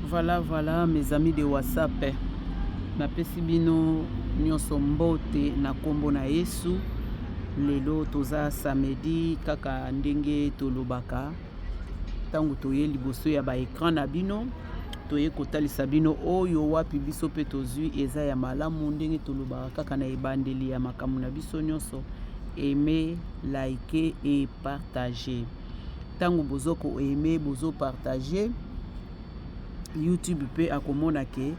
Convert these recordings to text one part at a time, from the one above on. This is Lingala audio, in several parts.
Voilà mes amis de WhatsApp. Napesi bino nyonso mbote na kombo na Yesu. Lelo toza samedi kaka ndenge tolobaka. Tangu toye liboso ya ba écran na bino, toye kotalisa bino oyo wapi biso pe tozwi eza ya malamu ndenge tolobaka kaka na ebandeli ya makamu na biso nyonso. Aimer, liker et partager. Tangu bozoko aimer, bozo partager. YouTube pe akomona ke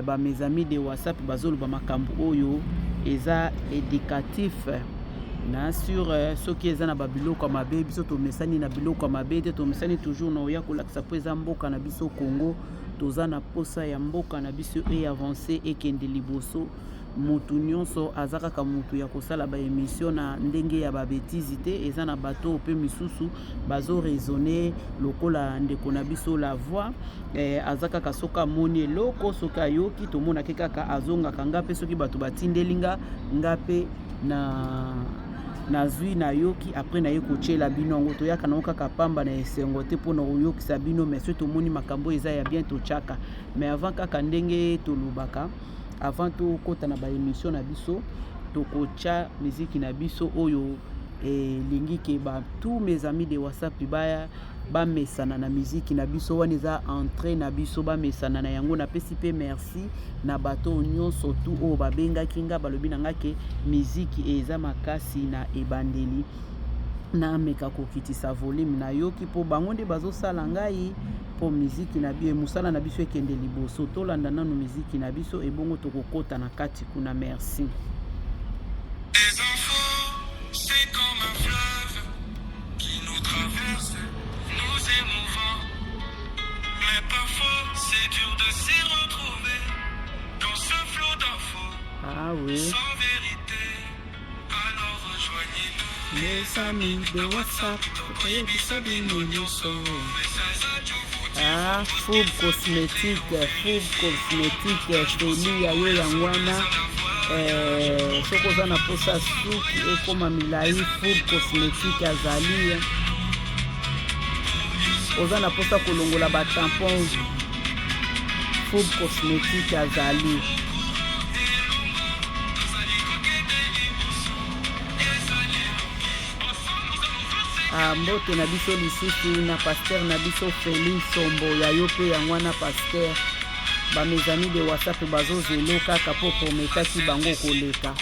ba mes amis de WhatsApp bazolo ba makambo oyo eza éducatif na sur soki eza na babiloko mabe biso to mesani na biloko mabe te to mesani toujours na oya kolakisa po eza mboka na biso Congo toza na posa ya mboka na biso e avancer ekende liboso mutu nyonso aza kaka mutu ya kosala ba émission na ndenge ya babetizi te eza na bato pe misusu bazo raisonner lokola ndeko na biso la voix aza kaka soka moni eloko soka yoki tomona ke kaka azonga kanga pe soki bato batindelinga ngape na zui na yoki après na ye kochela bino ngo toyaka na kaka pamba na esengo te pona oyokisa bino mais surtout tomoni makambo eza ya bien tochaka mais avant kaka ndenge tolobaka avant to kota na ba émission na biso to kocha musique na biso oyo lingi ke ba tous mes amis de WhatsApp ba mesana na musique na biso wana eza entrée na biso ba mesana na yango na pesi pe merci na bato nyonso tu o ba benga kinga balobi na ngake musique eza makasi na ebandeli na meka kokitisa volume na yoki po bango nde bazosala ngai po musique na biso musala na biso ekende liboso tolanda nanu musique na biso ebongo tokokota na kati kuna merci. Ah oui. Sans vérité, alors rejoignez-nous. Les amis de WhatsApp, ah, Food Cosmétique, Feli ya yo yangwana. Soko za na posa suki ekoma milai Food Cosmétique azali. Oza na posa kolongola ba tampon Food Cosmétique azali. Mbote na biso lisusu na pasteur na biso Félix Sombo ya yo pe ya mwana pasteur ba mes amis de WhatsApp bazo zelo kaka po prometaki bango koleka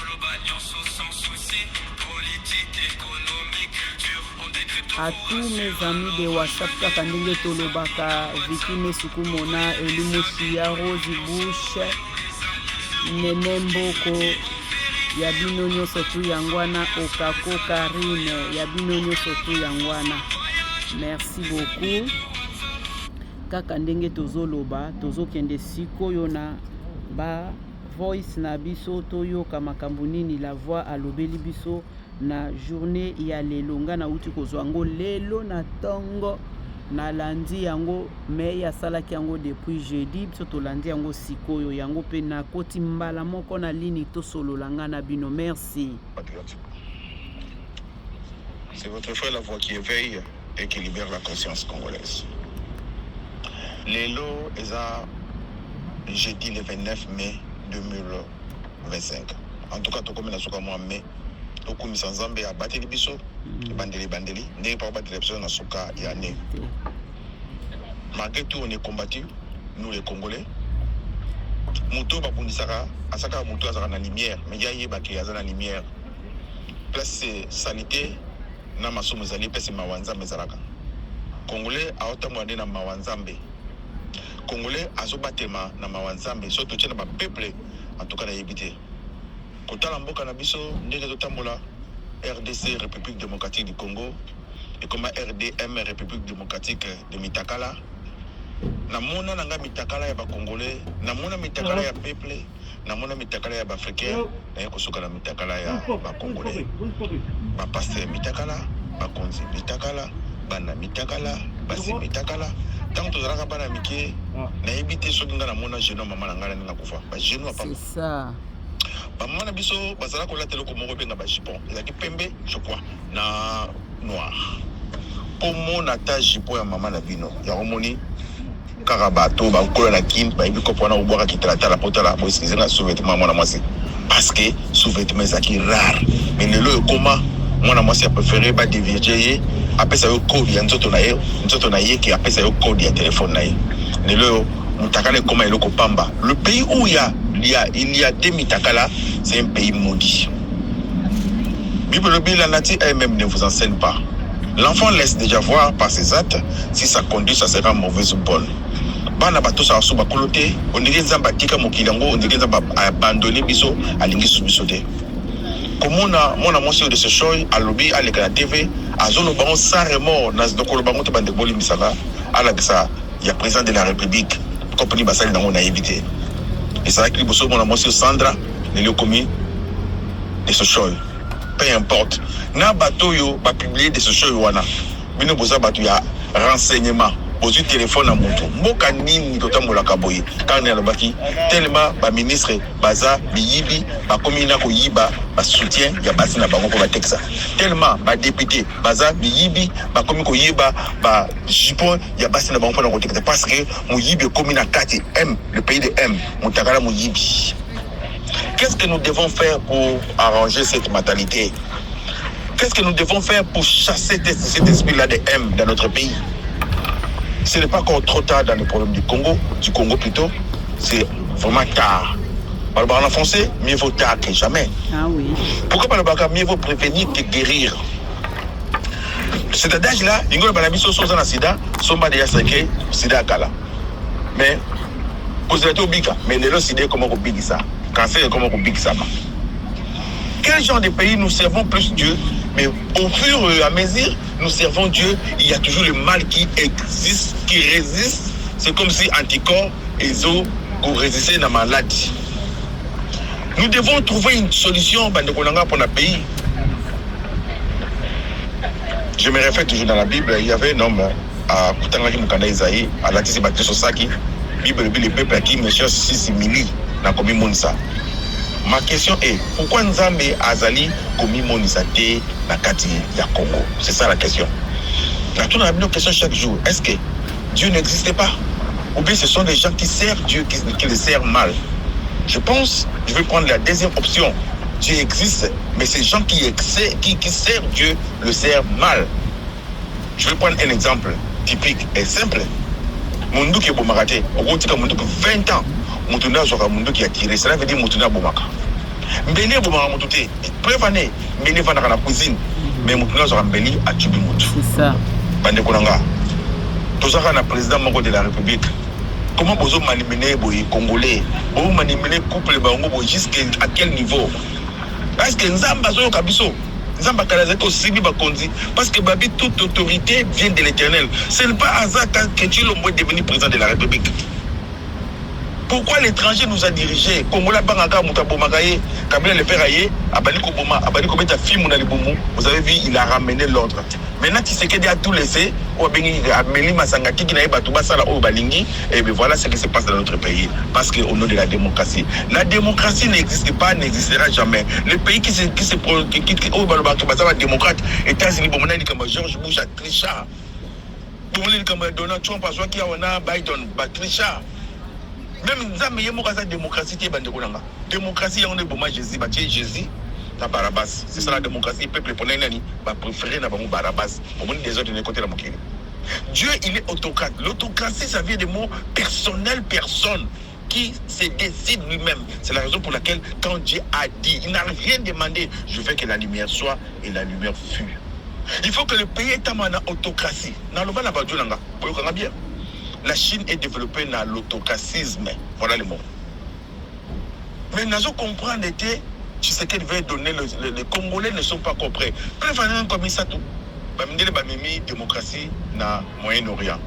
à tous mes amis de WhatsApp kaka ndenge tolobaka Vikime Sukumona Elimusia Rose Bush Nene Mboko ya bino nyonso tu yangwana Okako Karine ya bino nyonso tu yangwana merci beaucoup kaka ndenge tozoloba tozokende sikoyo na ba voice na biso toyoka makambo nini la voix alobeli biso na journée ya lelo nga na uti kozwa ngo lelo na tongo na landi yango me ya salaki yango depuis jeudi biso tolandi yango sikoyo yango pe na koti mbala moko na lini to solo langa na bino merci. C'est votre frère la voix qui éveille et qui libère la conscience congolaise. Lelo eza jeudi le 29 mai 2025. En tout cas tokomi na soka mwa mai tokumisa nzambe ya bateli biso bandeli ndenge pa bateli biso na soka ya ne. Malgré tout on est combattu nous les Congolais. Muto babundisaka asaka muto azaka na lumière mais ya yeba ke azana lumière. Place sanité na masomo zali pese mawanzambe zalaka. Congolais aota mwande na mawanzambe. Congolais azobatema na mawanzambe soto tshena ba peuple en tout cas na yebite. Kotala mboka na biso ndenge totambola RDC République démocratique du Congo et comme RDM République démocratique de Mitakala namona nanga mitakala ya ba Congolais namona mitakala ya peuple namona mitakala ya ba Africain na kosoka na mitakala ya ba Congolais ba pasteur mitakala ba konzi mitakala bana mitakala basi mitakala tant tozalaka bana mike na yebite soki nga namona jeune mama na ngala ninga kufa ba jeune pa c'est ça. Bamana biso bazala ko latelo ko moko benga ba jipon ezaki pembe je crois na noir pour mon attache jipon ya mama na bino ya romoni Karabato, Bakola la Kim, Baibiko Pona Oboa qui traite la potala, pour essayer de sous-vêtement, mon amour. Parce que sous-vêtement, c'est qui rare. Mais le comment, mon amour, c'est préféré, bah, diverger, après ça, il y a code, il y a un qui après ça, il y a code, il y a téléphone. Le pays où il y a des mitakala, c'est un pays maudit. Bible la nature elle-même ne vous enseigne pas. L'enfant laisse déjà voir par ses actes si sa conduite ça sera mauvaise ou bonne. Bana bato sa suba kolote, on dirait nzamba tika mokilango, on dirait nzamba abandonner biso alingi subisote. Comme on a mention de ce show à lobby à l'écran TV, à zone baron sans remords, dans le colo baron te bande boli misala, à la ça, il y a président de la République, compagnie basale dans on a évité. Et c'est vrai que les mon a mention Sandra, les commis de ce show. Peu importe. Na bateau yo va publier de ce show wana. Bino boza bateau ya renseignement. Bozu téléphone à moto. Moka nini totambola kaboye. Quand on baki tellement ba ministre baza biyibi ba komina ko yiba ba soutien ya basi na bango ko ba Texas. Tellement ba député baza biyibi ba komi ko yiba ba jipon ya basi na bango ko Texas parce que mo yibi komina kati M, le pays de M, mo takala mo yibi. Qu'est-ce que nous devons faire pour arranger cette mentalité? Qu'est-ce que nous devons faire pour chasser cet esprit-là de M dans notre pays? Ce n'est pas encore trop tard dans le problème du Congo plutôt. C'est vraiment tard. En français, mieux vaut tard que jamais. Ah oui. Pourquoi par le bac, mieux vaut prévenir que guérir? Cet adage-là, il y a des gens qui sont en sida, sont pas déjà séqués, sida kala. Mais, vous êtes au bica, mais les sida comment on big ça? Cancer, comment on big ça? Quel genre de pays nous servons plus Dieu? Mais au fur et à mesure, nous servons Dieu, il y a toujours le mal qui existe, qui résiste. C'est comme si anticorps et os pour résister à la maladie. Nous devons trouver une solution pour notre pays. Je me réfère toujours dans la Bible, il y avait un homme à Kutangaki Mukanda Isaïe, à Latisi Baptiste Sosaki, Bible, le peuple qui me cherche 6 milli dans Komi Monisa. Ma question est, pourquoi Nzambe Azali Komi Monisa te na kati ya Congo? C'est ça la question. On a une question chaque jour. Est-ce que Dieu n'existe pas? Ou bien ce sont des gens qui servent Dieu, qui le servent mal? Je pense, je vais prendre la deuxième option. Dieu existe, mais ces gens qui servent Dieu le servent mal. Je vais prendre un exemple typique et simple. Mundu qui est bomarate, au gros tika mundu qui 20 ans, Mutuna sera mundu qui a tiré, cela veut dire Mutuna bomaka. Mbeli bomaka mutute, prévané, mbeli va dans la cuisine, mais Mutuna sera mbeli a tubi mutu. C'est ça. Bande Konanga. Tout ça, on a président Mongo de la République. Comment vous manipuler les Congolais? Vous manipuler le couple jusqu'à quel niveau? Parce que Nzamba Zoyo Kabiso, Nzamba Kalazeto Sibi Bakonzi, parce que Babi, toute autorité vient de l'Éternel. Ce n'est pas hasard que tu l'as devenu président de la République. Pourquoi l'étranger nous a dirigés? Congola Bangaka Moutabomagaye, Kabila le Ferraillé, Abaniko Boma, Abaniko Beta Fimouna Liboumou, vous avez vu, il a ramené l'ordre. Maintenant, Tshisekedi a tout laissé, Amélie Masangaki, et bien voilà ce qui se passe dans notre pays. Parce qu'au nom de la démocratie. La démocratie n'existe pas, n'existera jamais. Le pays qui se démocrate, États-Unis, comme George Bush a trichard. Comme Donald Trump a qui a Biden, trichard. Même la démocratie, démocratie, on est bon, Jésus. Barabas. C'est ça la démocratie. Le peuple va préférer Barabas. Au moins des autres de côté de la Mokiri. Dieu, il est autocrate. L'autocratie, ça vient des mots personnel, personne qui se décide lui-même. C'est la raison pour laquelle, quand Dieu a dit, il n'a rien demandé, je veux que la lumière soit et la lumière fut. Il faut que le pays est en autocratie. La Chine est développée dans l'autocratisme. Voilà le mot. Mais nous comprenons que tu sais qu'elle veut donner, les Congolais ne sont pas compris. Prévenez comme ça tout. Bamindele bamimi démocratie na Moyen-Orient.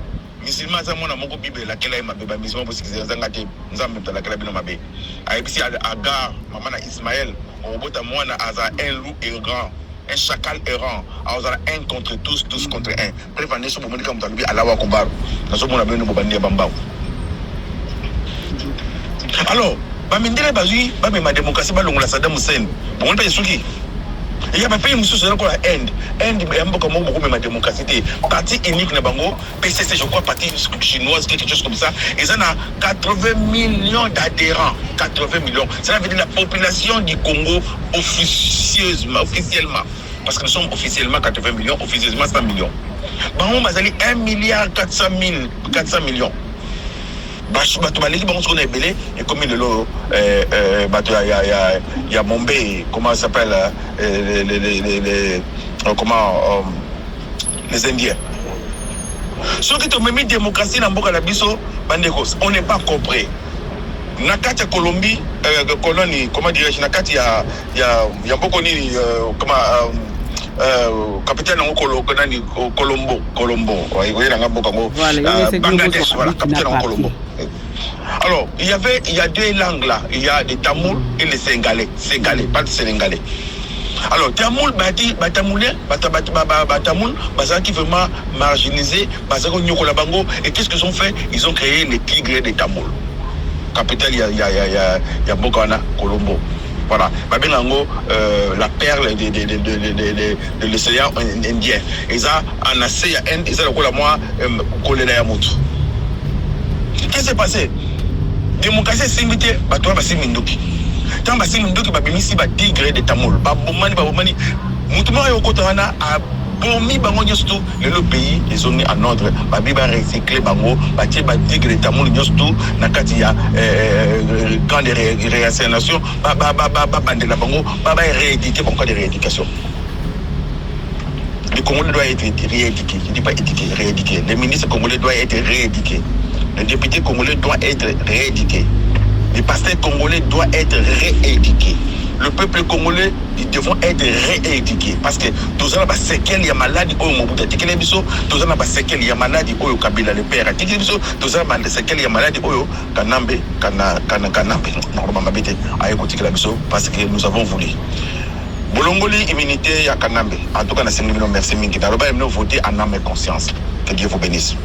Musulman za mona moko Bible la kela ma beba musulman parce que zanga te nzambe mtala kela bino mabe. Ayebisi Agar maman na Ismaël, on bota mwana aza un loup errant, un chacal errant. Aza un contre tous, tous contre un. Prévenez so bomoni comme talubi alawa kombaru. Na so mona bino bobandi bambao. Alors Bamindele bazui, ma démocratie balongola Saddam Hussein. Bon pas yisuki. Il y a un pays qui est encore l'Inde. Inde, il y a beaucoup de démocratie. Parti unique, PCC, je crois, parti chinoise, quelque chose comme ça. Et ça a 80 millions d'adhérents. 80 millions. Ça veut dire la population du Congo officiellement. Parce que nous sommes officiellement 80 millions, officieusement 100 millions. On va aller 1 milliard 400 millions. Et comme il y a Bombay, comment ça s'appelle, les Indiens. Ceux qui ont mis démocratie dans Boka Labiso, on n'est pas compris. Nakati Colombie, colonie, comment dirais-je, Nakati, il y a beaucoup de capitaine Colombo, Bangladesh, voilà, capitaine Colombo. Alors, il y a deux langues là, il y a les Tamouls et les Sénégalais, pas les Sénégalais. Alors, Tamoul, Tamoul, qui vraiment marginalisé, et qu'est-ce qu'ils ont fait? Ils ont créé les tigres des Tamoul. Capitale, il y a Bokana, Colombo. Voilà, la perle de l'océan Indien. Et ça, en Asie, ils ont moi, qu'est-ce qui s'est passé? Démocratie, c'est limité, toi, c'est Mindoki. Tant que c'est Mindoki, c'est un tigre de Tamoul. Babomani, Moutouma et Okotana a promis le pays, ils ont mis en ordre. Babi va recycler Bango, Batia tigre de Tamoul, Yostu, Nakatia, quand des réassignations, Baba Bandela Bango, Baba est rééduqué pour des rééducations. Le Congolais doit être rééduqué, je ne dis pas éduqué, rééduqué. Le ministre congolais doit être rééduqué. Le député congolais doit être rééduqué. Les pasteurs congolais doivent être rééduqués. Le peuple congolais, ils devront être rééduqués. Parce que tous les séquelles, il y a maladie au Mobutu. Tous les séquelles, il y a maladie au Kabila le père. Tous les séquelles, il y a maladie au Kanambe, normalement, parce que nous avons voulu. Bolongoli, immunité à Kanambe. En tout cas, nous avons merci. Nous avons voté en âme et conscience. Que Dieu vous bénisse.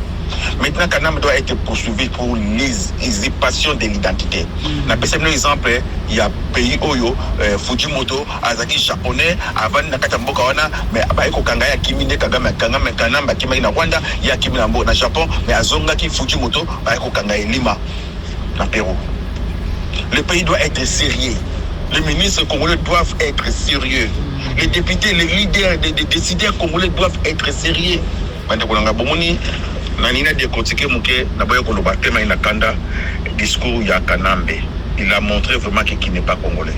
Maintenant, Kanam doit être poursuivi pour l'usurpation de l'identité. Dans un exemple, il y a un pays Oyo, Fujimoto, Azaki japonais, avant Nakatamboka, mais Abaiko Kangaya, Kimine, Kagame, Kanamba, Kimai na Rwanda, il y a Kiminambo na Japon, mais Azonga qui Fujimoto, Abaiko Kangaya Lima, dans Pérou. Le pays doit être sérieux. Les ministres congolais doivent être sérieux. Les députés, les leaders, les décideurs congolais doivent être sérieux. Nanina de Kotike Mouké, Naboyo Koloba, Tema Inakanda, discours ya Kanambe. Il a montré vraiment qu'il n'est pas congolais.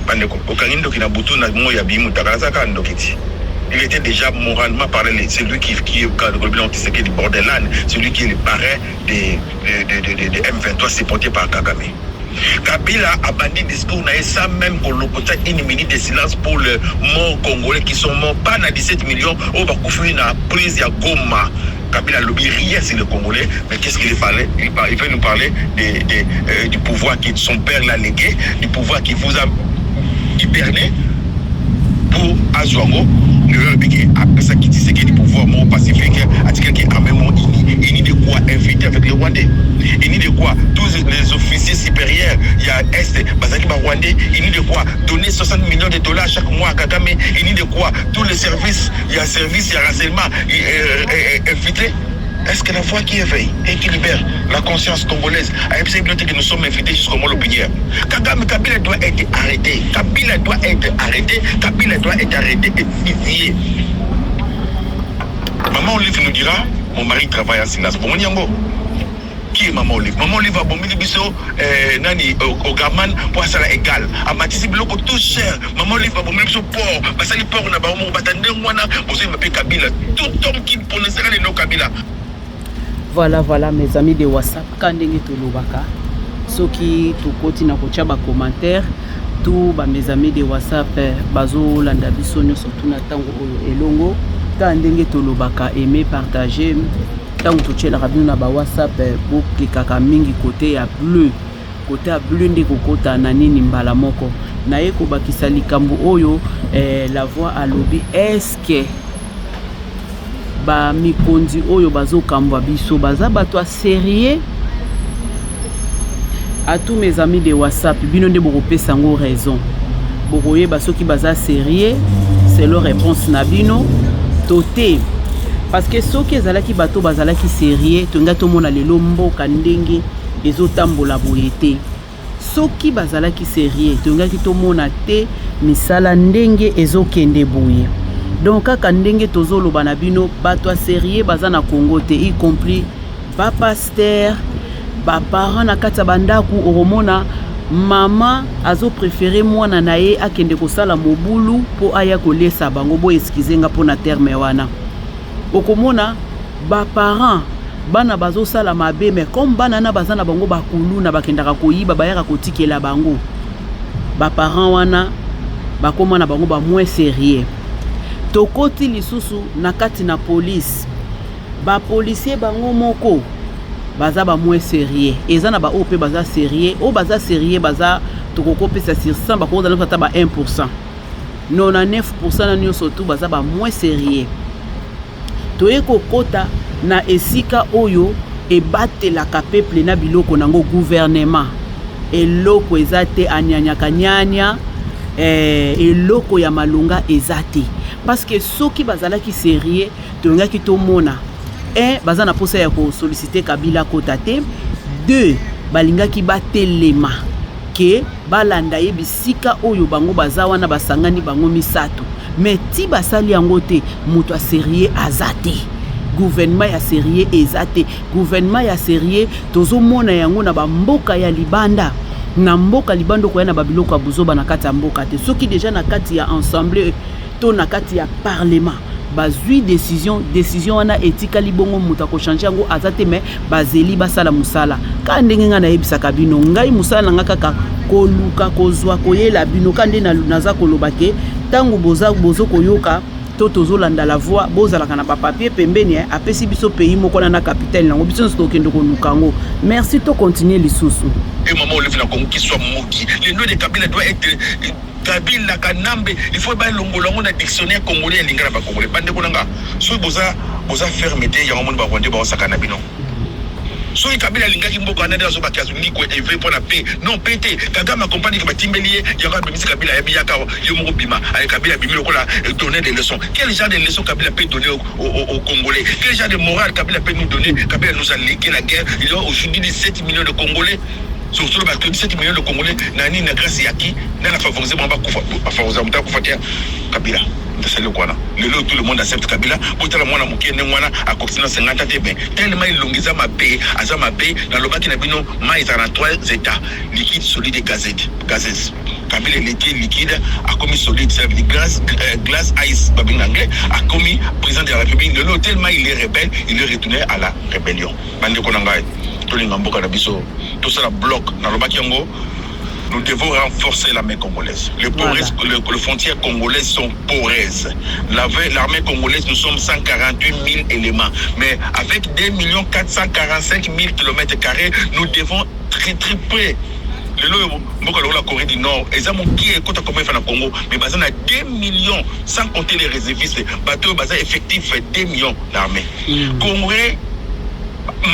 Pandeko, Okanindo qui n'a boutou na moya bimu takalazaka ndokiti. Il était déjà moralement parlé, c'est lui qui est le bilan du Borderland, celui qui est le parrain de M23 supporté par Kagame. Kabila a bandit discours sans même qu'on une minute de silence pour les morts congolais qui sont morts, pas dans 17 millions, au Bakoufou na prise à Goma. Kabila lobby rien sur le Congolais, mais qu'est-ce qu'il parlait? Il veut nous parler du pouvoir que son père l'a légué, du pouvoir qui vous a hiberné pour Azouango. Après ça, qui dit c'est qu'il y a du pouvoir mon pacifique, à quelqu'un qui a même il n'y a de quoi inviter avec les Rwandais. Il n'y a de quoi, tous les officiers supérieurs, il y a Est, Bazaki Rwandais, il n'y a de quoi donner 60 millions de dollars chaque mois à Kagame, il n'y a de quoi, tous les services, il y a service, il y a renseignement infiltré. Est-ce que la foi qui éveille et qui libère la conscience congolaise a possibilité que nous sommes invités jusqu'au mot l'opinion? Kabila doit être arrêté. Kabila doit être arrêté. Kabila doit être arrêté et fusillé. Maman Olive nous dira, mon mari travaille en silence. Bon, qui est Maman Olive? Maman Olive a bombé biso nani au Gaman pour ça égal. A matisi bloco tout cher. Maman Olive a bombé biso port. Parce que les ports na ba mo batande ngwana, vous m'appelez Kabila. Tout homme qui prononce les noms Kabila. Voilà, mes amis de WhatsApp, quand ndenge tolobaka, soki tukoti na kotia ba commentaire, tout mes amis de WhatsApp bazo landa biso nyonso tuna tango oyo elongo, quand ndenge tolobaka aimer partager, tango totiela kabino na ba WhatsApp pour klikaka mingi côté ya bleu nde kokota na nini mbala moko. Na yeko bakisa likambo oyo la voix à lobby est-ce que ba mikondi oyo bazo kambwa biso baza bato sérieux? À tous mes amis de WhatsApp, bino nde boko pesa ngo raison. bokoye basoki baza sérieux c'est leur réponse na bino toté parce que soki ezalaki bato bazalaki sérieux tonga tomona lelo mboka ndenge ezotambola boye te soki bazalaki sérieux tongaki tomona te misala ndenge ezokende boye donc kaka ndenge tozoloba na bino bato a sérieux baza na Congo te y compris ba pasteur ba parents na kati ya bandaku oromona mama azo préféré mwana na ye akende kosala mobulu po aya kolesa bango bo excusenga po na terme wana okomona ba parents bana bazo sala mabe mais comme bana na bazana bango bakulu na bakendaka koyiba bayaka kotikela bango ba parents wana bakoma na bango ba moins sérieux tokoti lisusu na kati na police ba policier bango moko baza ba moins sérieux ezana ba OP baza sérieux o baza sérieux baza tokokopesa sur 100 bakoza na ba 1% 99% na nyo surtout baza ba moins sérieux toyeko kota na esika oyo ebatelaka peuple na biloko nango gouvernement eloko ezate anyanyaka nyanya eloko ya malunga ezate parce que soki bazalaki sérieux tongaki tomona baza na posa ya ko solliciter Kabila kota te 2 balingaki batelema ke balanda ye bisika oyo bango baza wana basangani bango misato mais ti basali yango te muto a sérieux azate gouvernement ya sérieux ezate gouvernement ya sérieux tozomona yango na bamboka ya libanda na mboka libanda ko yana babiloko abuzoba na kati ya mboka te soki déjà na kati ya ensemble to na kati ya parlement bazui décision wana etikali bongo muta ko changer yango azate mais bazeli basala musala ka ndenge nga na yebisaka bino ngai musala nga kaka koluka kozwa koyela bino kande na naza kolobake tangu bozo koyoka to tozolanda la voix bozalaka na papier pembeni apesi biso pays moko na capitale nango biso stokendo koluka ngo merci to continuer lisusu et maman olive na Congo qui soit moki le nom de Kabila doit être Kabila Kanambe il faut ba longolongo na dictionnaire congolais ya lingala ba congolais bande konanga so boza fermeté ya monde ba rwandais ba osakana bino so Kabila lingaki mboka na ndazo bakazu ngiko eve pour la paix non pété Kagame accompagne que batimbelier ya ka bimisi Kabila ya biyaka yo moko bima avec Kabila bimi lokola donner des leçons quel genre de leçons Kabila peut donner aux Congolais quel genre de morale Kabila peut nous donner Kabila nous a légué la guerre il y a aujourd'hui 17 millions de Congolais surtout le 17 millions de Congolais nani na grâce yaki na favoriser mamba kufa favoriser mta kufatia Kabila c'est le quoi là tout le monde accepte Kabila pour tellement mwana mukene mwana a continue 50 te ben tellement il longiza ma paix azama paix dans le baki na bino mais dans 3 états liquide solide et gazeux Kabila était liquide a commis solide c'est glace ice babin anglais a commis président de la République le tellement il est rebelle il est retourné à la rébellion bande konanga to lingamboka na biso tout ça la bloc dans le baki yango. Nous devons renforcer l'armée congolaise. Les frontières congolaises sont poreuses. L'armée congolaise, nous sommes 148 000 éléments. Mais avec 2 445 000 km², nous devons tripler. La Corée du Nord, ils ont qui est côté comme il Congo, mais basé à 2 millions, sans compter les réservistes, bateau basé effectif 2 millions d'armée. Congrès,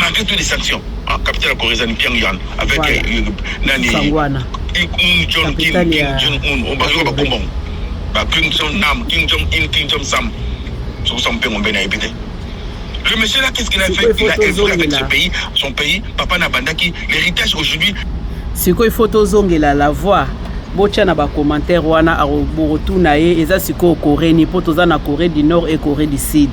malgré toutes les sanctions, capitaine coréenne Pyongyang avec Nani. Kim Jong-un, on va jouer à Bombon. Kim Jong-nam, Kim Jong-in, Kim Jong-sam. Le monsieur là, qu'est-ce qu'il a fait? Il a œuvré avec son pays, Papa Nabandaki. L'héritage aujourd'hui. C'est quoi il faut tozongela la voix? Bocha na ba commentaire wana arobotuna ye eza siko Corée ni potoza na Corée du Nord et Corée du Sud.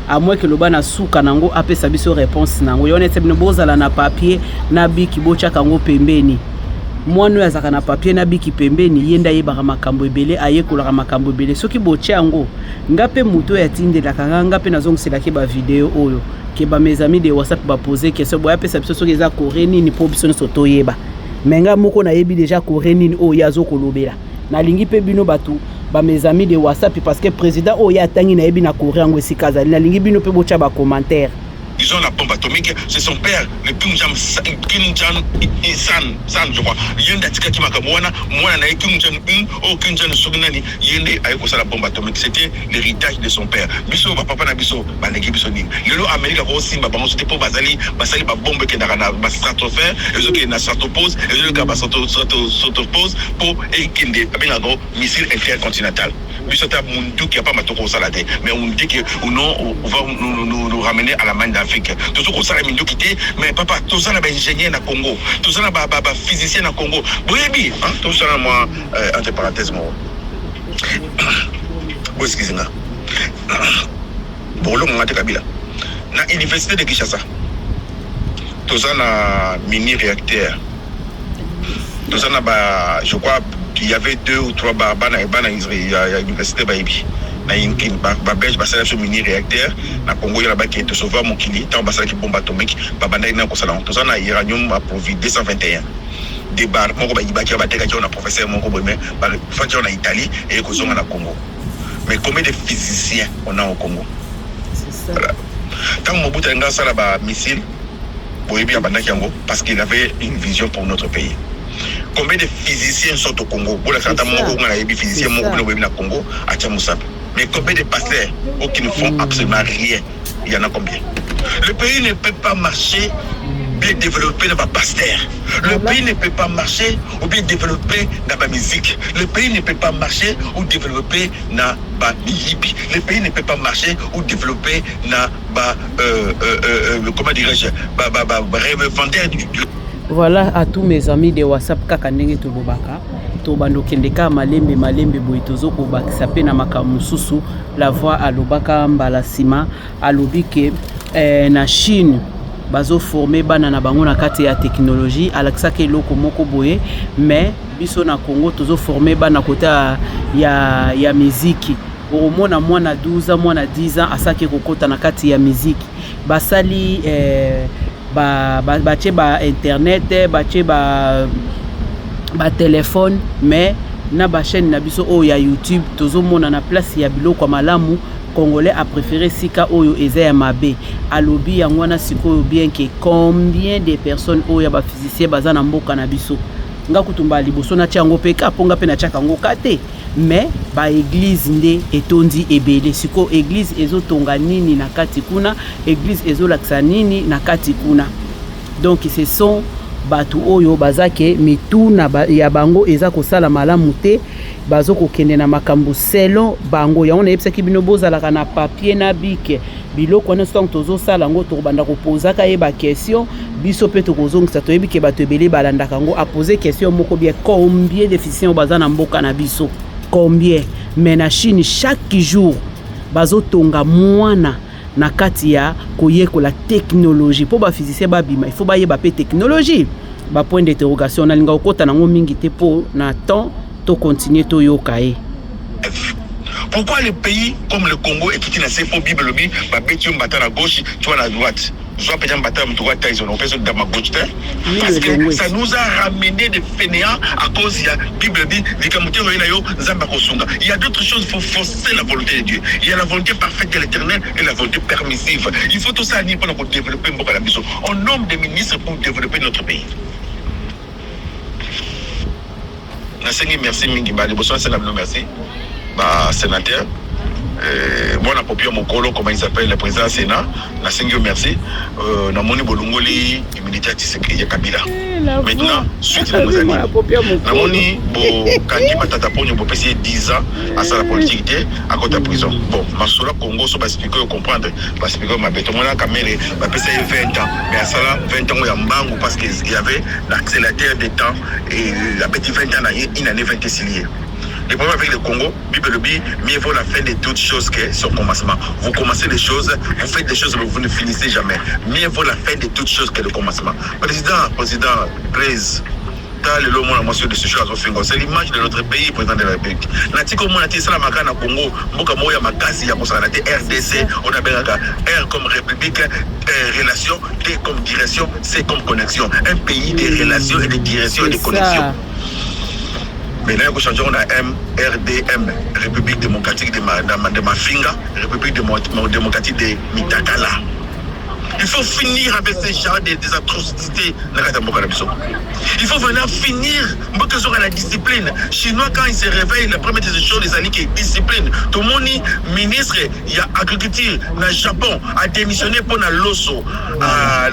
À moins que le bana souka nango apesa biso réponse nango. Yone tebino bozala na papier na biki bocha kango pembeni. Mwana azaka na papier na biki pembeni yenda yebaka makambo ebele ayekolaka makambo ebele soki botia ngo ngape muto ya tindela kanga ngape nazongisela ke ba video oyo ke ba mes amis de WhatsApp ba poser question boya pesa biso soki eza Corée nini po biso so toyeba menga moko na yebi déjà Corée nini oyo yazo kolobela na lingi pe bino batu ba mes amis de WhatsApp parce que président oyo atangi na yebi na Corée ngo esikaza na lingi bino pe botia ba commentaire ils ont la bombe atomique. C'est son père, le Kim Jong-un, je crois. Yende Atika Kimakamwana, moi, na Kim Jong-un, oh Kim Jong-un, Yende a la bombe atomique. C'était l'héritage de son père. Biso, papa na biso, banegi biso ni. Lelo Amérique a aussi ma bango, c'était pour basali ba bombe qui n'a pas stratosphère, et ceux qui n'a stratopose, et ceux qui n'a stratopose pour équiper un missile intercontinental. Biso ta mundu qui a pas matoko salade, mais on dit que ou non, on va nous ramener à la main d'Afrique. Tout ce qu'on s'est mis quitter, mais papa, tout ça là ba ingénieur na Congo, tout ça là ba physicien na Congo. Oui, hein, tout ça là moi entre parenthèses moi. Excusez-moi. Bon, le moment de Kabila. Na l'université de Kinshasa. Tout ça na mini réacteur. Tout ça na je crois qu'il y avait 2 ou 3 bana l'université Baïbi. Na inkin belge basala sur mini réacteur na Congo ya ba qui est sauver mon kili tant basala qui bombe atomique ba banda ina ko sala tout ça na uranium approuvé 221 des bar moko ba ibaki ba teka ki on a professeur moko boyme ba fati on a Italie et ko zonga na Congo. Mais combien de physiciens on a au Congo? C'est ça. Voilà. Tant Mobutu nga sala ba missile boyebi ya banda kiango parce qu'il avait une vision pour notre pays. Combien de physiciens sont au Congo? Pour la certains moko nga na yebi physiciens moko na boyebi na Congo a Tchamousap. Mais combien de pasteurs qui ne font absolument rien? Il y en a combien? Le pays ne peut pas marcher bien développé dans ma pasteur. Le pays ne peut pas marcher ou bien développer dans ma musique. Le pays ne peut pas marcher ou développer dans ma hippie. Le pays ne peut pas marcher ou développer dans ma comment dirais-je, vendeur du. Voilà à tous mes amis de WhatsApp kaka ndenge tolobaka to bando kendeka malembe boy tozo ko bakisa pe na makamususu la voix alobaka mbala sima alobi ke na Chine bazo former bana na bango na kati ya technologie alakisa ke loko moko boye mais biso na Congo tozo former bana kota ya muziki omona mwana 12 ans mwana 10 ans asaki kokota na kati ya muziki basali bache ba internet bache ba téléphone mais na ba chaîne na biso o ya YouTube tozo mona na place ya biloko malamu Congolais a préféré sika oyo eza ya mabe alobi yango wana sikoyo bien que combien de personnes oyo ba physicien baza na mboka na biso nga kutumba liboso na tiango pe kaponga pe na tiaka ngo kate mais ba église nde etondi ebele siko église ezotonga nini na kati kuna église ezolakisa nini na kati kuna donc ce sont batu oyo bazake mituna ya bango eza kosala malamu te bazo kokende na makambo selon bango ya on ebisaki bino bozalaka na papier na bic biloko wana soki tozosala ngo tokobanda kopozaka ye ba question biso pe tokozongisa toyebi ke bato ebele balandaka ngo a poser question moko bien combien de physiciens baza na mboka na biso combien mais na Chine chaque jour bazotonga mwana na kati ya koyekola technologie po ba physicien babima il faut bayeba pe technologie ba point d'interrogation na linga okota nango mingi te po na temps to continuer to yokae. Pourquoi les pays comme le Congo et qui n'a pas Bible bi ba beti mbata à gauche tu vois à droite soit peut-être mbata à droite ils ont fait dans ma gauche parce que ça nous a ramené des fainéants à cause il y a Bible bi vikamuté roina yo nzamba kosunga. Il y a d'autres choses, il faut forcer la volonté de Dieu. Il y a la volonté parfaite de l'Éternel et la volonté permissive. Il faut tout ça aller pour développer Mboka la Biso. On nomme des ministres pour développer notre pays. Merci mingi ba liboso c'est la merci ba sénateur moi na popio mokolo comment il s'appelle le président Sénat na singio merci na moni bolongoli immunité Tshisekedi ya Kabila maintenant suite na mozali na moni bo kangi matata ponyo bo pesi 10 ans à sa politique à côté prison bon masura Congo so ba expliquer comprendre ba expliquer ma beto mona kamere ba pesi 20 ans mais à ça 20 ans ya mbangu parce que il y avait l'accélérateur des temps et la petite 20 ans une année 20 silier. Le problème avec le Congo, mieux vaut la fin de toutes choses que son commencement. Vous commencez les choses, vous faites des choses, mais vous ne finissez jamais. Mieux vaut la fin de toutes choses que le commencement. Président, Blaise, c'est l'image de notre pays, président de la République. Natiko Monati Salamaka na Congo, Mboka Moya Makasi, Yamosanate, RDC, on a bien R comme République, relation, D comme direction, C comme connexion. Un pays de relations et de direction et de connexion. Maintenant, nous changeons à MRDM, République démocratique de Mafinga, République démocratique de Mitakala. Il faut finir avec ces genres des atrocités. Il faut vraiment finir avec la discipline. Chinois, quand ils se réveillent, la première des choses, les années qui est discipline. Tout le monde, ministre, il y a agriculture, le Japon a démissionné pour la Loso.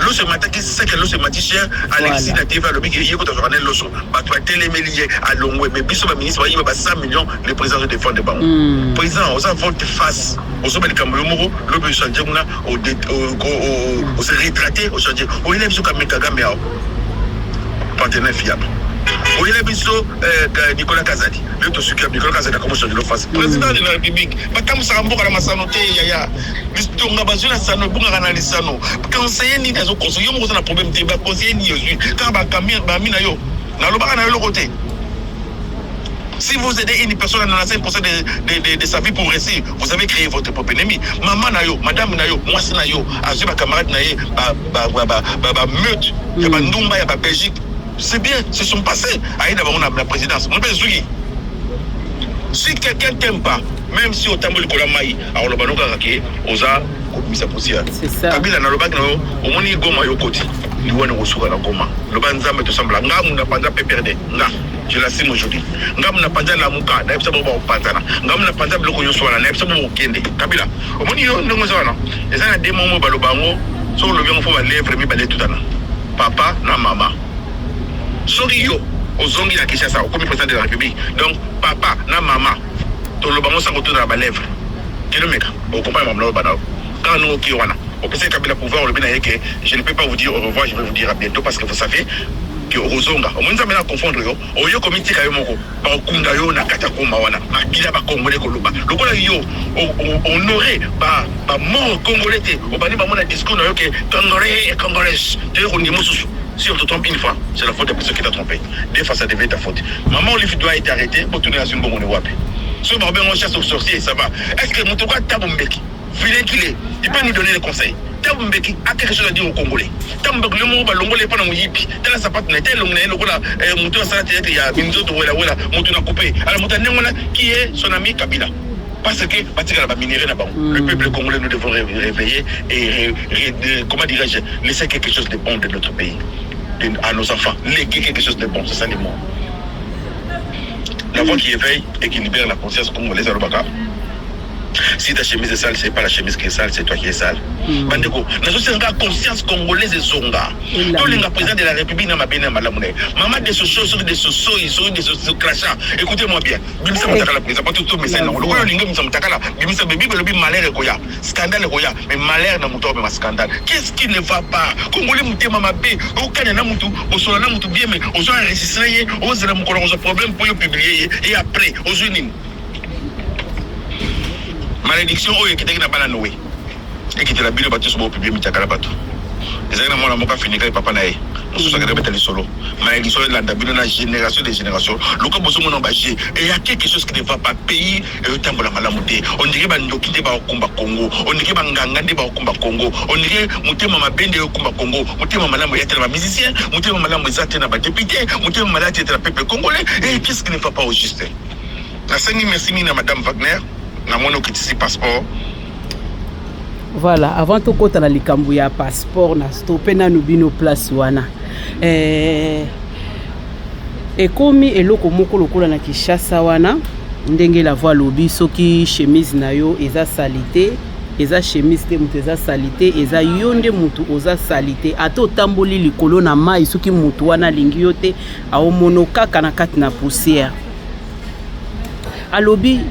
Loso Mataki, c'est que Loso Matichère, Alexis Nativa, le big yéko, tu as Loso. Tu as télémélié à Longwe, mais Bissot, le ministre, il va 100 millions, le président de défendre des banques. Président, on a voté face aux hommes de Cameroun, le président de Djamuna, au se retraité, au changer. Au élève, sur Kamekagame, partenaire fiable. Au élève, Nicolas Kazadi, le Tosuka, Nicolas Kazadi, comment changer le face. Président de la République, Batam Sambo, la Massanoté, Yaya, Bistonga Bazuna Sano, Bunga Sano, conseiller ni des autres conseillers, on a un problème, conseiller ni Yosu, quand Baminayo, dans le bar, dans le côté. Si vous aidez une personne à 95% de sa vie pour réussir, vous avez créé votre propre ennemi. Maman nayo, madame nayo, moi c'est nayo, azé ma camarade naye, meute, y a ba Ndumba, y a ba Belgique. C'est bien, c'est son passé. Aïe d'abord on a la présidence. Mon père Zougi. Si quelqu'un t'aime pas, même si au tambour de Kolamaï, alors le banoka rake, osa, komisa poussière. C'est ça. Kabila na lobak nayo, au moni goma yo koti. Liwana osuka na goma. Le banzambe tout semble. Nga muna panda pe perdre. Nga. Je l'assume aujourd'hui. Ngam na panja la muka, na epsa boba opantana. Ngam na panja bloko yoswana, na epsa boba okende. Kabila. Omoni yo ndongo zwana. Eza na demo mo balobango, so le bien fo ba lèvre mi balé tutana. Papa na mama. Sori yo ozongi na Kinshasa comme président de la République. Donc papa na mama to le bango sa koto na ba lèvre. Kilo meka, o comprend mamna ba na. Quand nous ki wana. Au PC Kabila pouvoir le bien que je ne peux pas vous dire au revoir, je vais vous dire à bientôt parce que vous savez Ozonga, au moins ça me confondre yo, au yo comité kayo moko, ba okunda yo na katakoma wana, makila ba congolais koloba. Lokola yo honoré ba mort congolais te, o bani ba mona discours na yo que congolais et congolais, te on dit mosusu. Si on te trompe une fois, c'est la faute de personne qui t'a trompé. Des fois ça devait être ta faute. Maman Olivier doit être arrêté pour tourner à une bonne wapi. Ce barbin on chasse aux sorciers, ça va. Est-ce que mon toka tabombeki, vilain qu'il est, il peut nous donner des conseils? Tabumbeki a quelque chose à dire aux Congolais. Tabumbeki le mot balongolais pas dans mon yipi. Tala sapate na tel longné le kola mutu a salate il y a binzoto wela mutu na coupé. Alors mutu n'engona qui est son ami Kabila. Parce que batika la minerai na ba. Le peuple congolais nous devons réveiller et comment dirais-je laisser quelque chose de bon de notre pays à nos enfants. Léguer quelque chose de bon, c'est ça les mots. La voix qui éveille et qui libère la conscience congolaise à l'Obaka. Si ta chemise est sale, c'est pas la chemise qui est sale, c'est toi qui es sale. Bandeko, nous sommes en conscience congolaise et zonga. Tous les présidents de la République n'ont pas bien malamouné. Maman de ce choses, de ce soy, de ce crachat. Écoutez-moi bien. Bimisa Moutakala, président, pas tout mais c'est non. Le roi Lingo Moutakala, Bimisa Bébi, le malheur est koya. Scandale est koya. Mais malheur n'a mouton, mais scandale. Qu'est-ce qui ne va pas? Congolais mouté mamabé, aucun n'a moutou, au solana moutou bien, mais aux gens enregistrés, aux éléments qu'on a problème pour publier et après, aux unis. Malédiction oyo ekitaki na bana noé ekitela bino bato so publier mitakala bato ezali na mwana moka finika papa na ye mosusu akende betali solo malédiction elanda bino na génération de génération loka boso mona baje et y a quelque chose qui ne va pas pays et tambola malamu te on dirait ba ndoki te ba okumba Congo on dirait ba nganga te ba okumba Congo on dirait mutema mabende okumba Congo mutema malamu ya tellement musicien mutema malamu ezate na ba député mutema malamu ya tellement peuple congolais et qu'est-ce qui ne va pas au juste na sengi merci mina madame Wagner na mono kitisi passeport. Voilà, avant to kota na likambu ya passeport na stopé na nubino place wana. Ekomi eloko moko lokola na Kinshasa wana ndenge la voix lobi soki chemise na yo eza salite, eza chemise te mutu eza salite, eza yonde mutu oza salite. Ato tamboli likolo na mai soki mutu wana lingi yote aomono kaka na kati na poussière. Alobi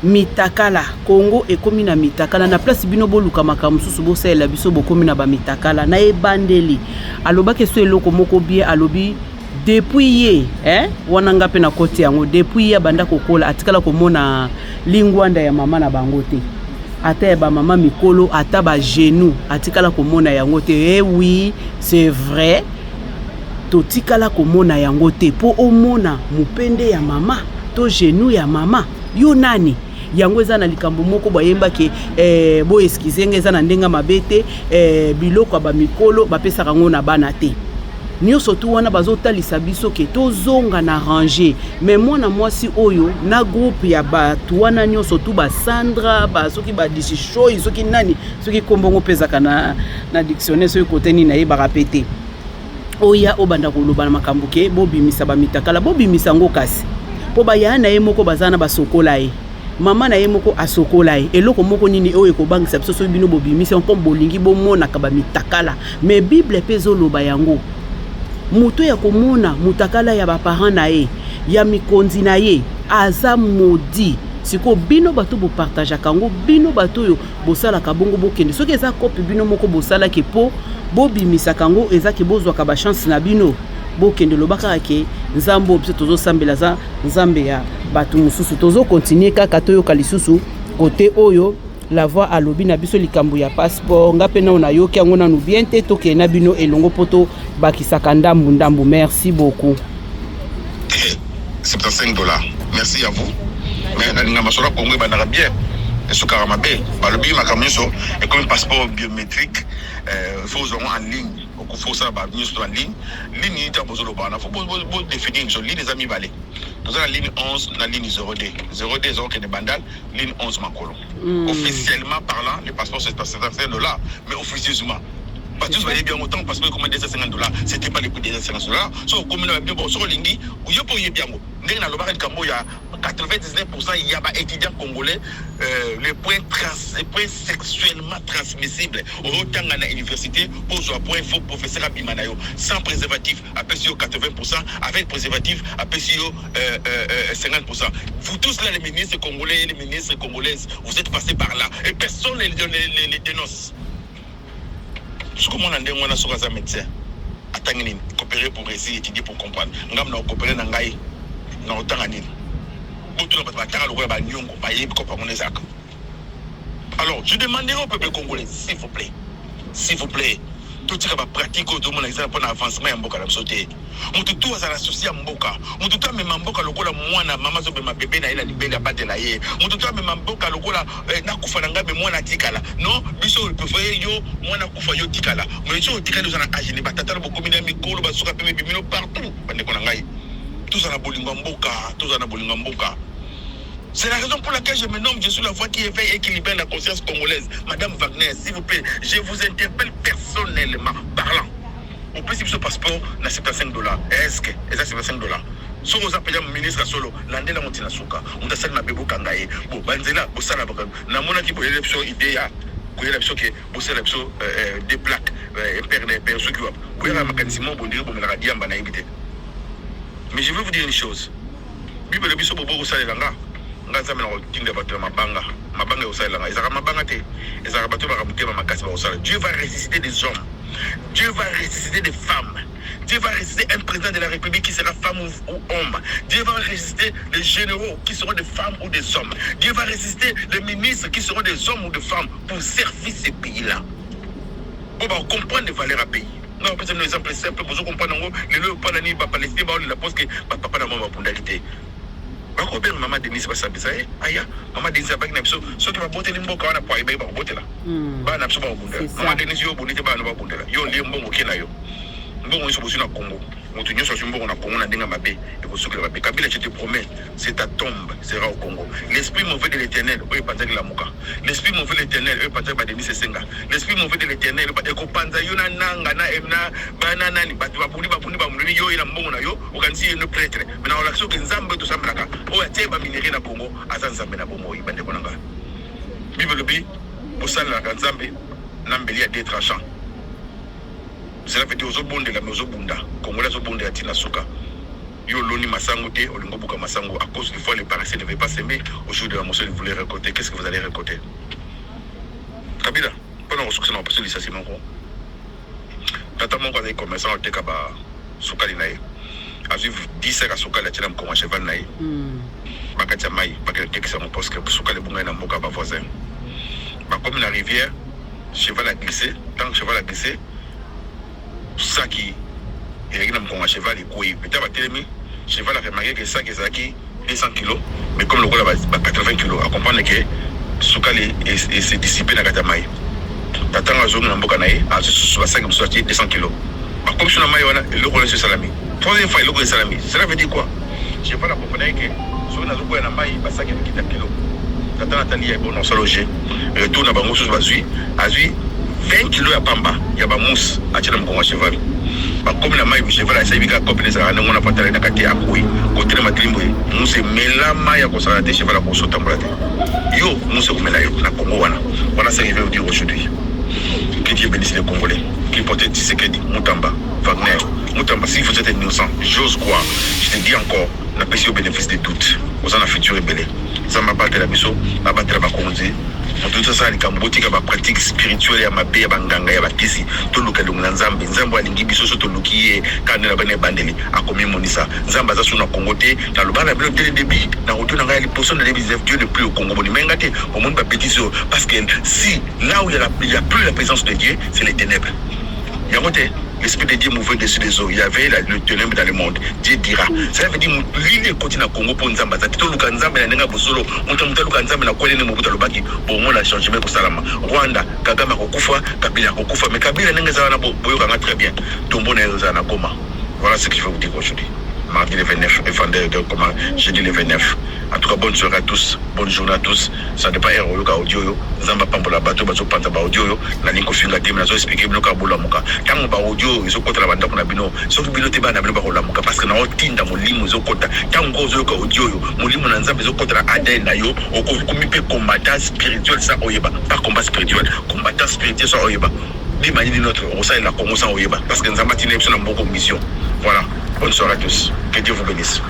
mitakala Congo ekomi na mitakala na place bino boluka makamususu bosela biso bokomi na ba mitakala na ebandeli aloba ke so eloko moko bien alobi depuis wananga pe na koti yango depuis ya banda kokola atikala komona lingwanda ya mama na bango te ata ya ba mama mikolo ata ba genou atikala komona yango te oui c'est vrai totikala komona yango te po omona mupende ya mama to genou ya mama yo nani yango eza na likambo moko bayemba ke bo excusez eza na ndenga mabete biloko ba mikolo bapesa kango na bana te nyonso tu wana bazotalisa biso ke tozonga na ranger mais mwana mwasi oyo na groupe ya bato wana nyonso tu basandra soki badisishoyi soki nani soki kombongo pezaka na dictionnaire soki kote nini nayebaka pe te oya obanda koloba na makambo ke bobimisa bamitakala bobimisa yango kasi mpo baya na ye moko baza na basokola ye mama na ye moko asokola ye eloko moko nini oyo ekobangisa biso soki bino bobimisa mpo bolingi bomonaka bamitakala mais bible mpe ezoloba yango moto ya komona mutakala ya baparent na ye ya mikonzi na ye aza modi siko bino bato bopartageaka yango bino bato oyo bosalaka bongo bokende soki eza kopi bino moko bosalaki mpo bobimisaka yango ezaki bozwaka bachance na bino bokende lobaka ke nzambe biso tozosambela za nzambe ya bato mosusu tozokontinue kaka toyoka lisusu kote oyo la voix alobi na biso likambo ya passeport nga pe na onayoki yango nanu bien te tokende na bino elongo poto bakisaka ndambu. Merci beaucoup. $75. Merci à vous. Mais nalinga masolo Congo banaka bien. Esukara mabe balobi makambo nyonso et comme passeport biométrique faut en ligne. Faut ça ba news en ligne. Ligne ta bozolo bana faut définir sur ligne des amis balé. Nous avons la ligne 11 la ligne 0D. 0D 0 qui est bandal, ligne 11 makolo. Officiellement parlant, le passeport c'est $75, mais officieusement parce que vous voyez bien autant parce que comme $250, c'était pas le prix des $250. So comme on a bien bon sur lingi, ou yo poye bien. Ndenge na lobaka kambo ya 99% il y a des étudiants congolais les points sexuellement transmissibles au temps à l'université pour jouer point faux professeur abimanayo sans préservatif à PCO 80% avec préservatif à PCO 50%. Vous tous là les ministres congolais et les ministres congolaises vous êtes passés par là et personne les dénonce. Ce que mon andé on a sur un médecin attendez coopérer pour essayer étudier pour comprendre ngam na coopérer na ngai na otanga nini. Alors, je demanderai au peuple congolais, s'il vous plaît, tout ce qui va pratiquer au monde pour l'avancement en Mboka, on tout à l'associé à Mboka, on tout à même Mboka, le gola moana, maman zobe ma bébé na ila libéga bate la ye, on tout à même Mboka, le gola na kufananga be moana tikala, non, biso le préféré yo, moana kufa yo tikala, mais yo tikala nous en a agi, les batata beaucoup mina mikolo, basuka peme bimino partout, bande konangai. Tous en a bolinga Mboka, tous en a bolinga Mboka. C'est la raison pour laquelle je me nomme, je suis la voix qui éveille et qui libère la conscience congolaise. Madame Wagner, s'il vous plaît, je vous interpelle personnellement, parlant. Au principe, ce passeport n'a $75. Est-ce que c'est $75? Si vous appelez mon ministre Solo, l'année la montina souka, on a salué ma bébé Kangaye, bon, Banzela, Bossala Bakan, Namona qui peut y l'élection idéa, pour y l'élection qui est Bossala des plaques, père, ceux qui ont, pour y avoir un mécanisme, bon, dire, bon, la radiam, bana invité. Mais je veux vous dire une chose. Bible le biso bobo osala langa. Ngaza mena otinga bato mabanga. Mabanga osala langa. Ezaka mabanga te. Ezaka bato ba mutema makasi ba osala. Dieu va ressusciter des hommes. Dieu va ressusciter des femmes. Dieu va ressusciter un président de la République qui sera femme ou homme. Dieu va ressusciter les généraux qui seront des femmes ou des hommes. Dieu va ressusciter les ministres qui seront des hommes ou des femmes pour servir ces pays-là. On va comprendre les valeurs à pays. Non, peut-être un exemple simple, vous comprenez, les lois pas l'année, pas Palestine, pas la poste que papa n'a pas pondalité. Bah, combien maman Denise va s'abaisser, aya, maman Denise va pas qu'il n'absorbe, ce qui va botter l'imbo quand on a pas, il va botter là. Bah, n'absorbe pas au bout. Maman Denise, yo, bonité, bah, on va botter là. Yo, lié, bon, ok, là, yo. Bon, on est sur le Congo. On te dit sur le Congo, on a Congo, on a denga mabé, et vous soufflez mabé. Kabila, je te promets, c'est ta tombe, sera au Congo. L'esprit mauvais de l'éternel, eux, ils partent de la Mouka. L'esprit mauvais de l'éternel, eux, ils partent de Denise Senga. L'esprit mauvais de l'éternel, eux, Kopanza, Yona, Nanga, Na, Emna, Banana, Batubuni, Babuni, Yo, et la Mona, Yo, ou quand si une prêtre. Maintenant, on a l'action que Nzambe, tout ça, Mlaka. Oh, tiens, ba minéré na Congo, Azan Zambé na Bomo, Ibande Konanga. Bible le bi, pour ça, la Nzambe, Nambeli a des tranchants. Cela fait aux obondes la maison bunda. Congolais aux obondes à Tina Souka. Yo loni masango te, olingo buka masango. À cause du fois les paresseux ne veulent pas s'aimer. Au jour de la motion, ils voulaient récolter. Qu'est-ce que vous allez récolter? Kabila, pendant que nous avons passé licenciement. Tata mon conseil commerçant au Tekaba Souka Linae. A vu 10 heures à Souka la Tinam comme un cheval naï. Bakatia Maï, Bakatia qui s'est mon poste que Souka les Bunga n'a pas voisin. Comme la rivière, cheval a glissé. Tant que cheval a glissé, ça qui est un cheval et couille. Peut-être que cheval a remarqué que ça qui est 200 kg, mais comme le gars a 80 kg, à comprendre que Soukali s'est dissipé dans la Katamaï. T'attends la zone en Bokanaï, à 65 200 kg. Comme sur la maïwana, le rôle de salami. Troisième fois, le rôle de salami. Cela veut dire quoi? Je ne sais pas la comprendre que si on a le rôle de la maï, bah ça qui est un kilo. Quand on a tali, on a salogé. Retourne à Bangos, à 20 kilos à Pamba, il y a un mousse à Tchélam Kongo cheval. Comme la maï, cheval a essayé de copier les arènes, on a pas talé à Koui, côté de ma trimouille. Mousse est la maï à consacrer cheval à Koso Tambrate. Yo, mousse est comme la Congo. Voilà ce que je vais vous dire aujourd'hui. Que Dieu bénisse les Congolais. Qui portait Tshisekedi, Moutamba, Wagner. Moutamba, si vous êtes innocent, j'ose croire, je te dis encore, n'a pas au bénéfice des doutes. Aux en futur rebelle. Ça m'a battu la biso, m'a battu la bakonzi. En tout ça, les Cambodgiens, ma pratique spirituelle, ma paix, ma ganga, ma tisi, tout le cas de Nzambe, Nzambe, l'ingé biso, tout le qui est, quand on a besoin bandeli, a commis monisa. Nzambe, ça, sur nos Congolais, dans le bas, la bloc de débit, dans le retour, dans la potion de l'église, Dieu n'est plus au Congo. Mais regardez, au monde, pas petit, parce que si, là où il n'y a plus la présence de Dieu, c'est les ténèbres. Il y a l'esprit de Dieu mouvait dessus les eaux. Il y avait le ténèbre dans le monde. Dieu dira. Ça veut dire que l'île continue à Congo pour Nzamba. Ça tout le Nzamba et Nenga Bosolo. On t'a montré le Nzamba na kweli ne mobuta lobaki. Pour moi la changement pour Salama. Rwanda, Kagame Kokufa, Kabila Kokufa. Mais Kabila Nenga Zana Boyo Kanga très bien. Tombo na Zana Goma. Voilà ce que je vais vous dire aujourd'hui. Mardi le 29, jeudi le 29. En tout cas, bonne soirée à tous, bonne journée à tous. Ça dépend de audio. Zamba Pambola Bato, Bato Panta audio. La ligne Kofinga Tim, la zone expliquée, Bloka Boulamuka. Tant que audio, ils ont contre la bande pour Bino. Sauf que Bino Teba n'a pas Boulamuka parce que dans le team, dans mon lim, ils ont contre. Tant que audio, mon lim, on a Zamba, ils ont contre la ADN, d'ailleurs, au combattant spirituel, ça, Oyeba. Pas combat spirituel, combattant spirituel, ça, Oyeba. Des manières de notre, on sait la Congo sans Oyeba. Parce que Zamba Tine, c'est une bonne mission. Voilà. Bonne soirée à tous. Que Dieu vous bénisse.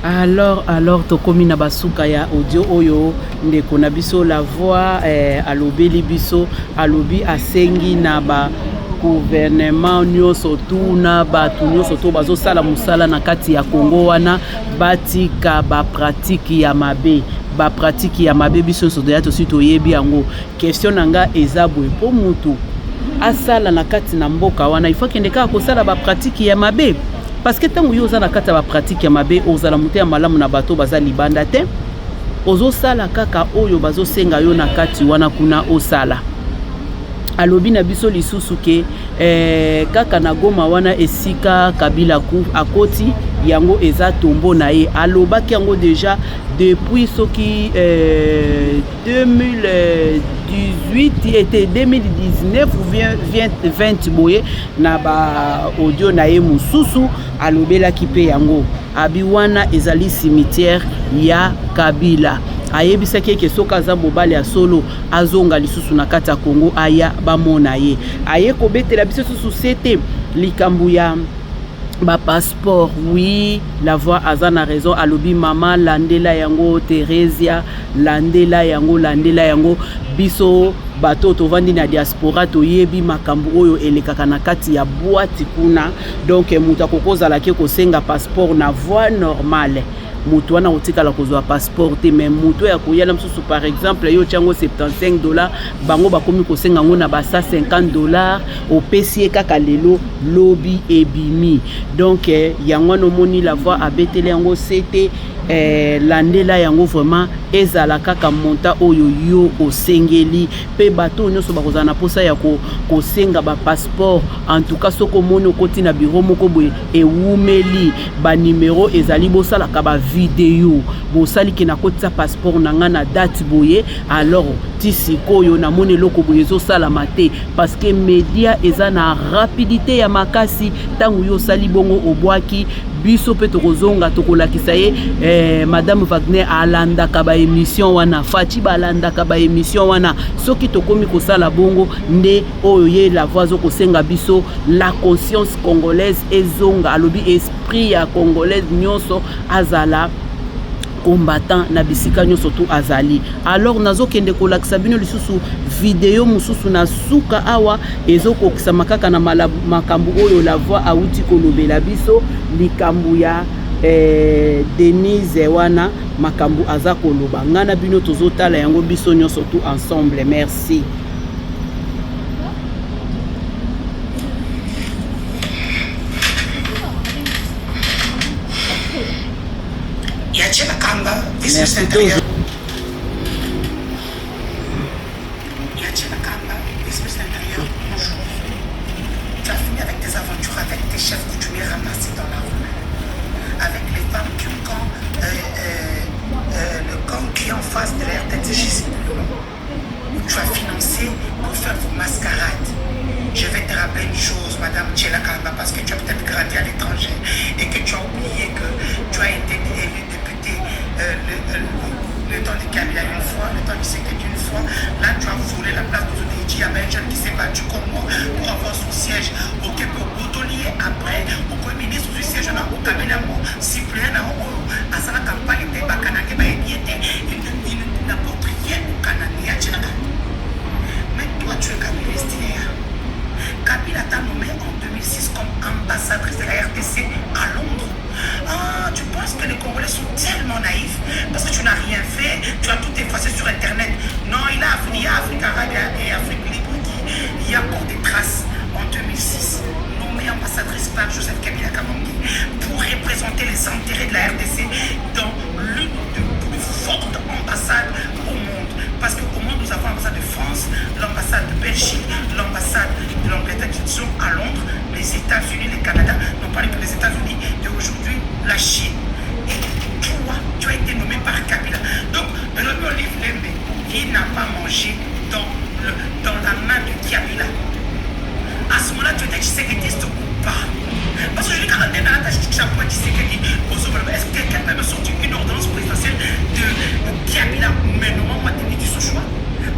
Alors tokomi na basuka ya audio oyo ndeko na biso la voix alobeli biso alobi asengi na ba gouvernement nyonso tuna batu nyonso to bazosala musala na kati ya Congo wana batika ba pratique ya mabe biso nyonso toya tosi toyebi yango. Question nanga eza boye po mutu asala na kati na mboka wana ifo kende kaka kosala ba pratique ya mabe. Parce que tant que vous avez la pratique ya mabe ozala muté ya malamu na bato baza libanda te ozo sala kaka oyo bazo senga yo na kati wana kuna osala. Alobi na biso lisusu ke kaka na Goma wana esika Kabila akoti yango eza tombo na ye. Alobaki yango déjà depuis soki 2018 était 2019 ou bien 20 boye na ba audio na ye mususu alobelaki pe yango abi wana ezali cimetière ya Kabila. Ayebisaki ke soka za mobali ya solo azonga lisusu na kati ya Congo aya bamona ye. Aye kobetela biso susu sete likambu ya ba passeport. Oui, la voix azana raison alobi mama landela yango Teresia landela yango biso bato tovandi na diaspora toyebi makambu oyo elekaka na kati ya boîte kuna. Donc muta kokozala ke kosenga passeport na voie normale. Mutu wana otikala kozwa passeport te mais mutu ya koyala msusu par exemple yo chango $75 bango bakomi kosenga ngo na ba $150 opesi kaka lelo lobi ebimi. Donc yango no moni la voix abetele yango c'était landela yango vraiment ezala kaka monta oyo yo osengeli pe bato nyonso bakozala na posa ya kosenga ba passeport. En tout cas soko moni okoti na bureau moko boye ewumeli ba numéro ezali bosala ka ba vidéo bosali ki na kotisa passeport na nga na date boye alors tisiko yo na moni loko boye zo sala mate parce que média eza na rapidité ya makasi tangu yo sali bongo obwaki biso pe tokozonga tokolakisa ye Madame Wagner alandaka ba émission wana Fachi balandaka ba émission wana soki tokomi kosala bongo nde oyo ye la voix zo kosenga biso la conscience congolaise ezonga alobi esprit ya congolaise nyonso azala combattant na bisika nyonso tu azali. Alors nazo kende kolakisa bino lisusu video mususu na suka awa ezoko kisama kaka na makambu oyo la voix auti kolobela biso likambu ya Denise wana makambu aza koloba ngana bino tozotala yango biso nyonso tu ensemble. Merci. Merci toujours. Tu as fini avec tes aventures. des chefs coutumiers ramassés dans la rue, avec les femmes du camp, le camp qui est en face de la RTTJ, où tu as financé pour faire vos mascarades. Je vais te rappeler une chose, Madame Tchela Kalamba, parce que tu as peut-être grandi à l'étranger et que tu as oublié que tu as été élu député le temps de Kabila une fois, le temps du Sekedi une fois. Là, tu as volé la place de Zoudéji. Il y avait un jeune qui s'est battu comme moi pour avoir son siège au Québec, au Botolier, après, au Premier ministre du siège au Kabila, Cyprien, à sa campagne, il n'apporte rien au Canada. Mais toi, tu es kabyliste. Kabila t'a nommé en 2006 comme ambassadrice de la RDC à Londres. Ah, tu penses que les Congolais sont tellement naïfs parce que tu n'as rien fait, tu as tout effacé sur Internet. Non, il y a Afrique arabe et Afrique libre qui y a encore des traces en 2006. Nommée ambassadrice par Joseph Kabila Kabange pour représenter les intérêts de la RDC dans l'une des plus fortes ambassades au monde. Parce qu'au monde, nous avons l'ambassade de France, l'ambassade de Belgique, l'ambassade de l'Angleterre qui sont à Londres, les États-Unis, le Canada, non pas les États-Unis, et aujourd'hui la Chine. Et toi, tu as été nommé par Kabila. Donc, le nommé Olive Lembe, qui n'a pas mangé dans la main de Kabila. À ce moment-là, tu étais Tshisekediste ou pas? Parce que je dis quand on est dans la tâche du chapeau Tshisekedi, est-ce que quelqu'un peut me sortir une ordonnance présidentielle de Kabila? Mais non, moi, tu dis ce choix.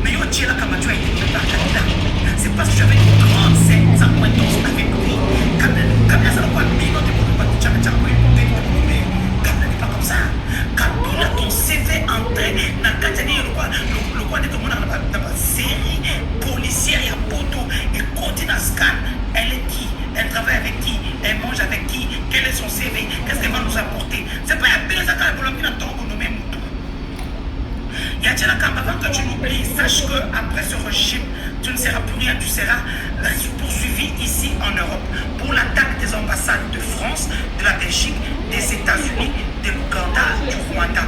Mais yo, tu es là quand tu as été nommé par Kabila. C'est parce que j'avais une grande acquaintance avec lui. Kabila, ça n'a pas mis dans tes mots, tu avais déjà envoyé mon pays, mais Kabila n'est pas comme ça. Kabila, ton CV entré dans le Katani, le roi de tout le monde dans la série policière, il y a Poto, et continue à scan. Elle est qui? Elle travaille avec qui? Elle mange avec qui? Quel est son CV? Qu'est-ce qu'elle va nous apporter? C'est pas un peu de ça quand elle a ton nommé Moutou. Yatchela Kamba, avant que tu l'oublies, sache qu'après ce régime, tu ne seras plus rien, tu seras poursuivi ici en Europe pour l'attaque des ambassades de France, de la Belgique, des États-Unis, de l'Ouganda, du Rwanda.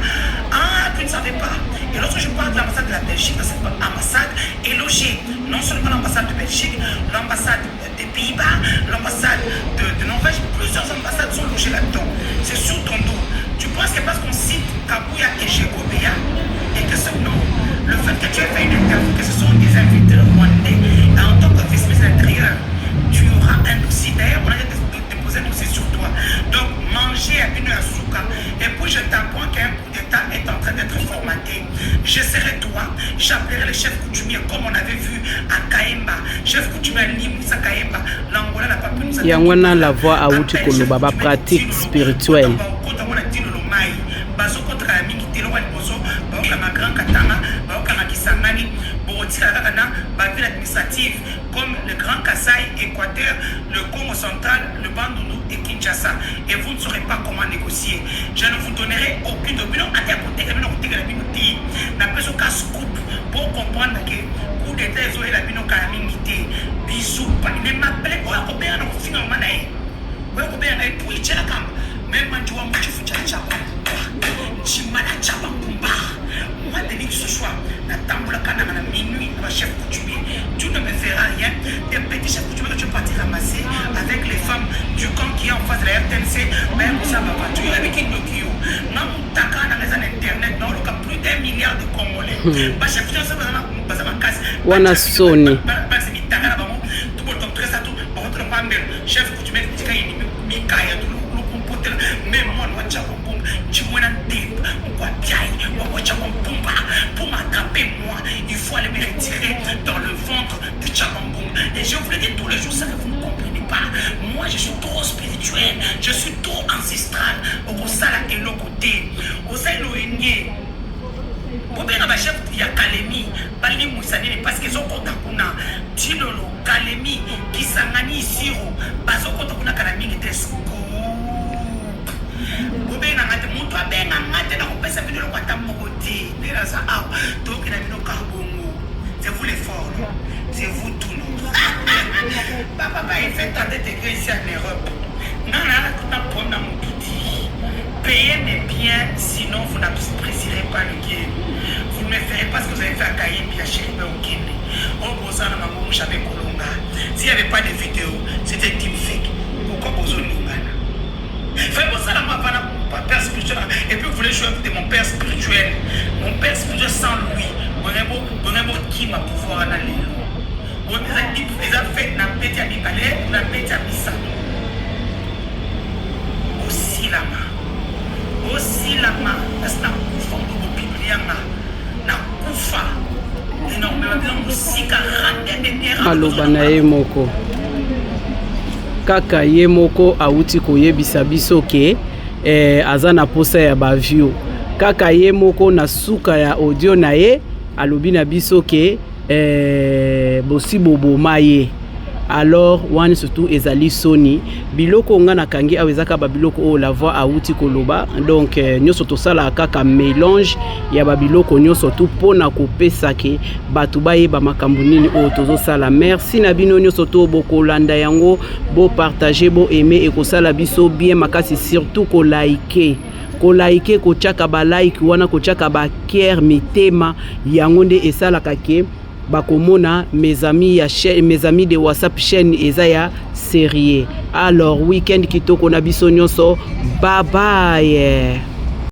Ah, tu ne savais pas. Et lorsque je parle de l'ambassade de la Belgique, cette ambassade est logée non seulement l'ambassade de Belgique, l'ambassade des Pays-Bas, l'ambassade de Norvège, plusieurs ambassades sont logées là-dedans. C'est sur ton dos. Tu penses que parce qu'on cite Kabouya et Jekobea, et que ce nom, le fait que tu aies fait une interview, que ce sont des invités rwandais, en tant que vice-ministre de l'Intérieur, tu auras un dossier. D'ailleurs, on a déposé un dossier sur toi. Donc, manger à une heure souka. Et puis, je t'apprends qu'un coup d'État est en train d'être formaté. Je serai toi, j'appellerai le chef coutumier, comme on avait vu à Kaemba. Chef coutumier à Limoussa Kaemba. L'Angola n'a pas pu nous attendre. Yangwana la voix à Outi Kolobaba, pratique spirituelle. Ville administrative comme le Grand Kasaï, Équateur, le Congo central, le Bandundu et Kinshasa. Et vous ne saurez pas comment négocier. Je ne vous donnerai aucune opinion. Pour comprendre que coup d'état est la bino calamité. Bisous. Ne m'appelez pas au bien au final. Au bien pour y la cam. Même tu vois, je fais Chaba. Chimana Chaba Pumba. Moi, dès que ce soir, la tamboula canana à minuit, le chef coutumier, tu ne me feras rien. Des petits chefs coutumiers que tu partis ramasser avec les femmes du camp qui est en face de la RTNC. Même ça va pas. Tu es avec qui Nokio. Non, Taka dans les internet, non, il y a plus d'1 milliard de Congolais. Bah, chef coutumier, ça va ma casse. Wana Sony. Chef coutumier, tu as une mikaya, mais moi, je tu vois un type, pour m'attraper moi, il faut aller me retirer dans le ventre du Tchabamboum. Et je vous le dis tous les jours, ça que vous ne comprenez pas. Moi, je suis trop spirituel, je suis trop ancestral. Au Sala et le côté, au Sala et pour bien ma chef, il y a Kalemi, Bali Moussani, parce qu'ils ont compté Kuna, Tilolo, Kalemi, Kisangani, Siro, Bazo compté Kuna Kalemi, qui était scoop. C'est vous les forts, c'est vous tout nous. Papa, il fait tenter d'intégrer ici en Europe. Non, payez mes biens, sinon vous n'apprécierez pas le game. Vous ne me ferez pas ce que vous avez fait à Kaïmbi, à Chéribé, au Guinée. Au Bosana, Mamou, Chabé, Kolonga. S'il n'y avait pas de vidéo, c'était team fake. Pourquoi vous je de mon père spirituel. Mon père spirituel sans lui. Bonheur qui m'a pouvoir en aller. Les a fait na pète à Nibalé, na pète à Missa. Aussi la main. Parce que na koufa au Biblia na koufa. Énormément aussi car aloba na ye moko. Kaka ye moko auti koyebisa biso ke aza na posa ya bavio. Kaka ye moko na suka ya audio na ye alobi na biso ke bosi boboma ye. Alors wan surtout ezali soni biloko nga na kangi awezaka ba biloko o la voix auti koloba. Donc nyoso tosala kaka mélange ya ba biloko nyoso tout pona kopesa ke batu baye ba makambo nini o tozo sala. Merci na bino nyoso to bokolanda yango, bo partager, bo aimer et ko sala biso bien makasi, surtout ko liker. Ko like ko chaka ba like wana ko chaka ba care mitema yango nde esalaka ke bakomona mes amis de WhatsApp chaîne ezaya sérieux. Alors week-end kitoko na biso nyonso, bye bye.